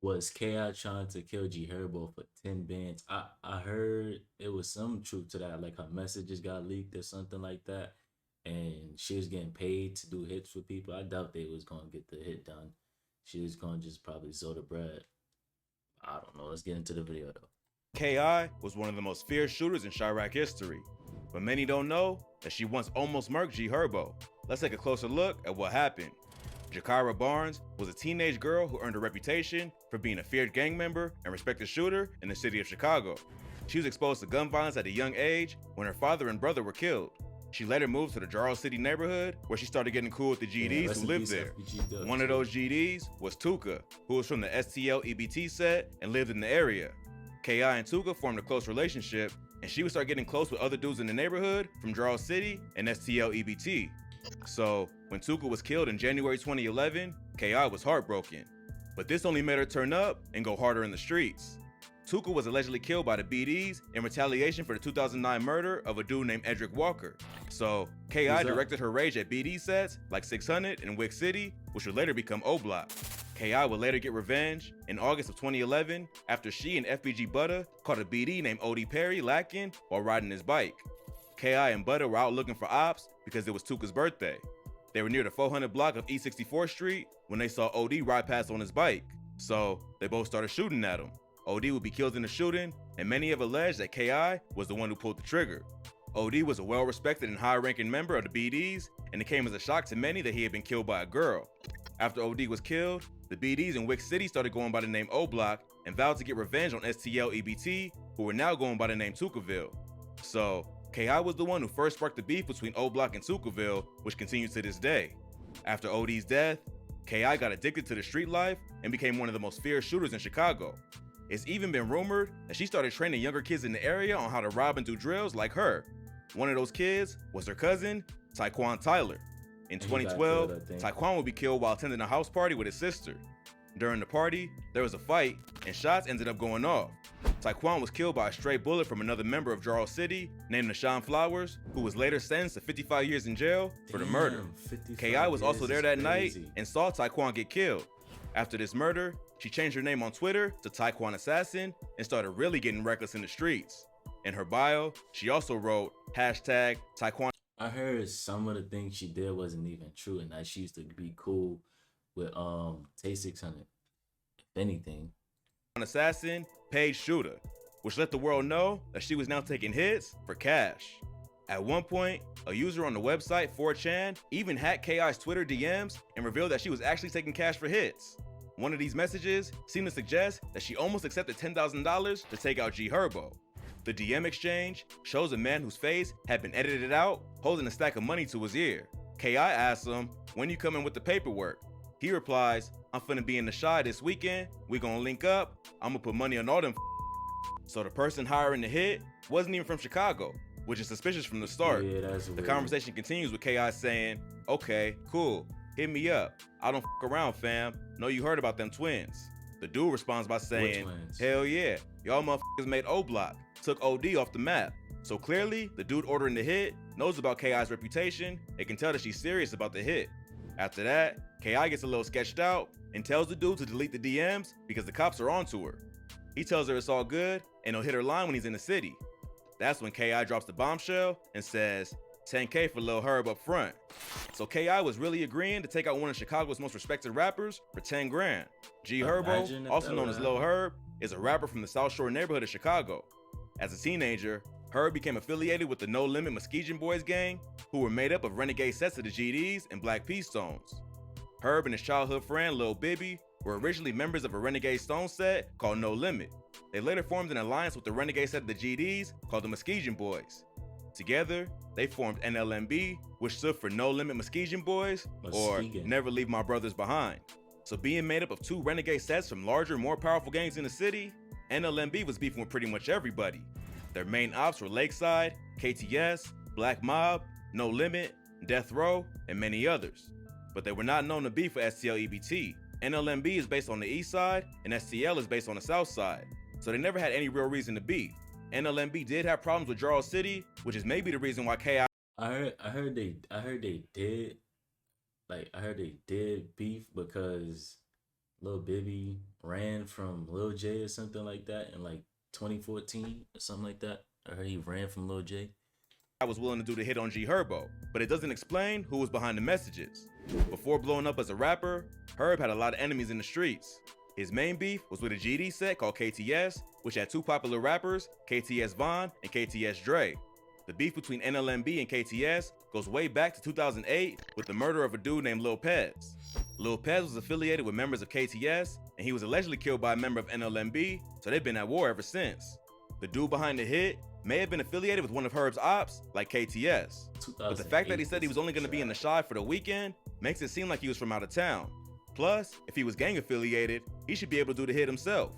Was KI trying to kill G Herbo for 10 bands? I heard it was some truth to that, like her messages got leaked or something like that. And she was getting paid to do hits for people. I doubt they was gonna get the hit done. She was gonna just probably sow the bread. I don't know. Let's get into the video though. KI was one of the most feared shooters in Chirac history, but many don't know that she once almost murked G Herbo. Let's take a closer look at what happened. Jakira Barnes was a teenage girl who earned a reputation for being a feared gang member and respected shooter in the city of Chicago. She was exposed to gun violence at a young age when her father and brother were killed. She later moved to the Jarrell City neighborhood where she started getting cool with the GDs who lived there. One of those GDs was Tuka, who was from the STL EBT set and lived in the area. KI and Tuka formed a close relationship, and she would start getting close with other dudes in the neighborhood from Jarrell City and STL EBT. So, when Tuka was killed in January 2011, KI was heartbroken. But this only made her turn up and go harder in the streets. Tuka was allegedly killed by the BDs in retaliation for the 2009 murder of a dude named Edric Walker. So, KI directed her rage at BD sets like 600 and Wick City, which would later become O Block. KI would later get revenge in August of 2011 after she and FBG Butter caught a BD named OD Perry lacking while riding his bike. KI and Butter were out looking for ops because it was Tuka's birthday. They were near the 400 block of East 64th Street when they saw OD ride past on his bike. So, they both started shooting at him. OD would be killed in the shooting, and many have alleged that KI was the one who pulled the trigger. OD was a well-respected and high-ranking member of the BDs, and it came as a shock to many that he had been killed by a girl. After OD was killed, the BDs in Wick City started going by the name O Block and vowed to get revenge on STL EBT, who were now going by the name Tukaville. So, KI was the one who first sparked the beef between O Block and Tukaville, which continues to this day. After OD's death, KI got addicted to the street life and became one of the most feared shooters in Chicago. It's even been rumored that she started training younger kids in the area on how to rob and do drills like her. One of those kids was her cousin, Taekwon Tyler. In 2012, Taekwon would be killed while attending a house party with his sister. During the party, there was a fight, and shots ended up going off. Taekwon was killed by a stray bullet from another member of Jarrell City named Nashawn Flowers, who was later sentenced to 55 years in jail for the murder. KI was also there that night and saw Taekwon get killed. After this murder, she changed her name on Twitter to Taekwon Assassin and started really getting reckless in the streets. In her bio, she also wrote #Taekwon. I heard some of the things she did wasn't even true, and that she used to be cool with Tay 600. If anything, Assassin, paid shooter, which let the world know that she was now taking hits for cash. At one point, a user on the website 4chan even hacked KI's Twitter DMs and revealed that she was actually taking cash for hits. One of these messages seemed to suggest that she almost accepted $10,000 to take out G Herbo. The DM exchange shows a man whose face had been edited out holding a stack of money to his ear. KI asks him, "When you coming with the paperwork?" He replies, "I'm finna be in the Shy this weekend, we gonna link up, I'm gonna put money on all them." So the person hiring the hit wasn't even from Chicago, which is suspicious from the start. Yeah, that's the weird. conversation continues with KI saying, "Okay, cool, hit me up. I don't around, fam. Know you heard about them twins." The dude responds by saying, "Hell yeah, y'all motherfuckers made O Block, took OD off the map." So clearly, the dude ordering the hit knows about KI's reputation and can tell that she's serious about the hit. After that, KI gets a little sketched out and tells the dude to delete the DMs because the cops are onto her. He tells her it's all good and he'll hit her line when he's in the city. That's when KI drops the bombshell and says, "10K for Lil Herb up front." So KI was really agreeing to take out one of Chicago's most respected rappers for 10 grand. G Herbo, also known as Lil Herb, is a rapper from the South Shore neighborhood of Chicago. As a teenager, Herb became affiliated with the No Limit Muskegon Boys gang, who were made up of renegade sets of the GDs and Black P Stones. Herb and his childhood friend Lil Bibby were originally members of a Renegade Stone set called No Limit. They later formed an alliance with the Renegade set of the GDs called the Muskegon Boys. Together, they formed NLMB, which stood for No Limit Muskegon Boys, or Never Leave My Brothers Behind. So being made up of two Renegade sets from larger, more powerful gangs in the city, NLMB was beefing with pretty much everybody. Their main ops were Lakeside, KTS, Black Mob, No Limit, Death Row, and many others. But they were not known to beef with STL EBT. NLMB is based on the east side, and STL is based on the south side. So they never had any real reason to beef. NLMB did have problems with Jarrell City, which is maybe the reason why KI. I heard they did beef because Lil Bibby ran from Lil J or something like that in like 2014 or something like that. I heard he ran from Lil J. I was willing to do the hit on G Herbo, but it doesn't explain who was behind the messages. Before blowing up as a rapper, Herb had a lot of enemies in the streets. His main beef was with a GD set called KTS, which had two popular rappers, KTS Von and KTS Dre. The beef between NLMB and KTS goes way back to 2008 with the murder of a dude named Lil Pez. Lil Pez was affiliated with members of KTS, and he was allegedly killed by a member of NLMB, so they've been at war ever since. The dude behind the hit may have been affiliated with one of Herb's ops, like KTS. But the fact that he said he was only going to be in the Shy for the weekend makes it seem like he was from out of town. Plus, if he was gang affiliated, he should be able to do the hit himself.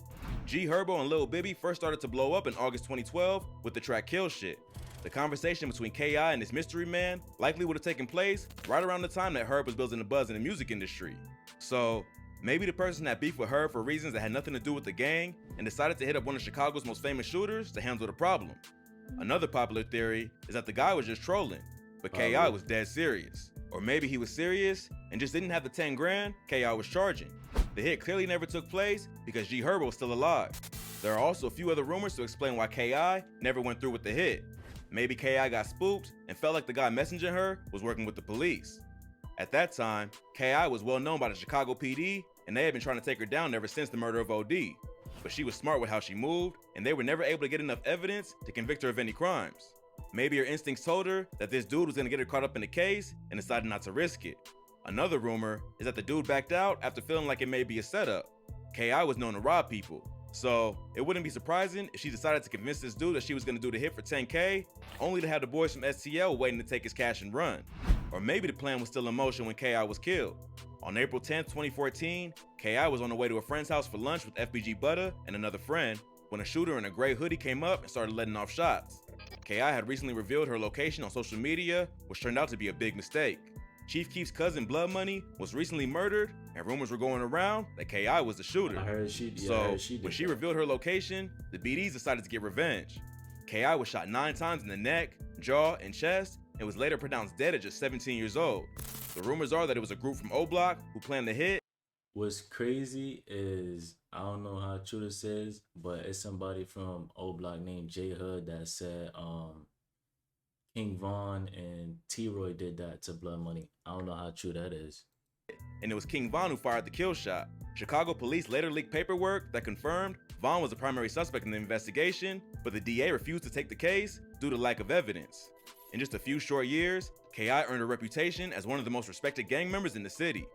G Herbo and Lil Bibby first started to blow up in August 2012 with the track Kill Shit. The conversation between K.I. and this mystery man likely would have taken place right around the time that Herb was building a buzz in the music industry. So, maybe the person had beef with Herb for reasons that had nothing to do with the gang and decided to hit up one of Chicago's most famous shooters to handle the problem. Another popular theory is that the guy was just trolling, but K.I. was dead serious. Or maybe he was serious and just didn't have the 10 grand K.I. was charging. The hit clearly never took place because G Herbo was still alive. There are also a few other rumors to explain why K.I. never went through with the hit. Maybe K.I. got spooked and felt like the guy messaging her was working with the police. At that time, K.I. was well known by the Chicago PD, and they had been trying to take her down ever since the murder of O.D. But she was smart with how she moved, and they were never able to get enough evidence to convict her of any crimes. Maybe her instincts told her that this dude was gonna get her caught up in the case and decided not to risk it. Another rumor is that the dude backed out after feeling like it may be a setup. K.I. was known to rob people, so it wouldn't be surprising if she decided to convince this dude that she was gonna do the hit for 10K, only to have the boys from STL waiting to take his cash and run. Or maybe the plan was still in motion when K.I. was killed. On April 10, 2014, K.I. was on the way to a friend's house for lunch with FBG Butter and another friend when a shooter in a gray hoodie came up and started letting off shots. K.I. had recently revealed her location on social media, which turned out to be a big mistake. Chief Keef's cousin Blood Money was recently murdered, and rumors were going around that K.I. was the shooter. I heard she did. When she revealed her location, the BDs decided to get revenge. K.I. was shot 9 times in the neck, jaw, and chest, and was later pronounced dead at just 17 years old. The rumors are that it was a group from O Block who planned the hit. What's crazy is, I don't know how true this is, but it's somebody from O Block named J Hood that said King Von and T-Roy did that to Blood Money. I don't know how true that is. And it was King Von who fired the kill shot. Chicago police later leaked paperwork that confirmed Von was the primary suspect in the investigation, but the DA refused to take the case due to lack of evidence. In just a few short years, K.I. earned a reputation as one of the most respected gang members in the city.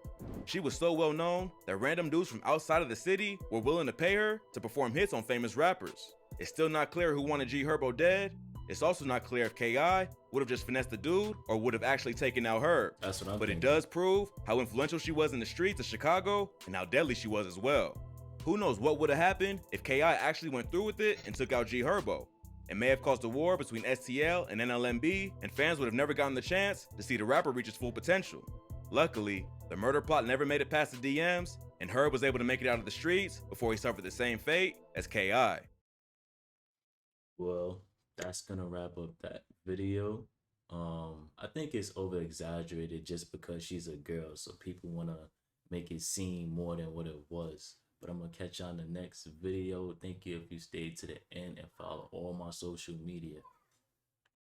She was so well known that random dudes from outside of the city were willing to pay her to perform hits on famous rappers. It's still not clear who wanted G Herbo dead. It's also not clear if K.I. would have just finessed the dude or would have actually taken out Herb. That's what I'm But thinking. it does prove how influential she was in the streets of Chicago and how deadly she was as well. Who knows what would have happened if K.I. actually went through with it and took out G Herbo. It may have caused a war between STL and NLMB, and fans would have never gotten the chance to see the rapper reach his full potential. Luckily, the murder plot never made it past the DMs, and Herb was able to make it out of the streets before he suffered the same fate as K.I. Well, that's gonna wrap up that video. I think it's over exaggerated just because she's a girl, so people wanna make it seem more than what it was. But I'm gonna catch you on the next video. Thank you if you stayed to the end and follow all my social media.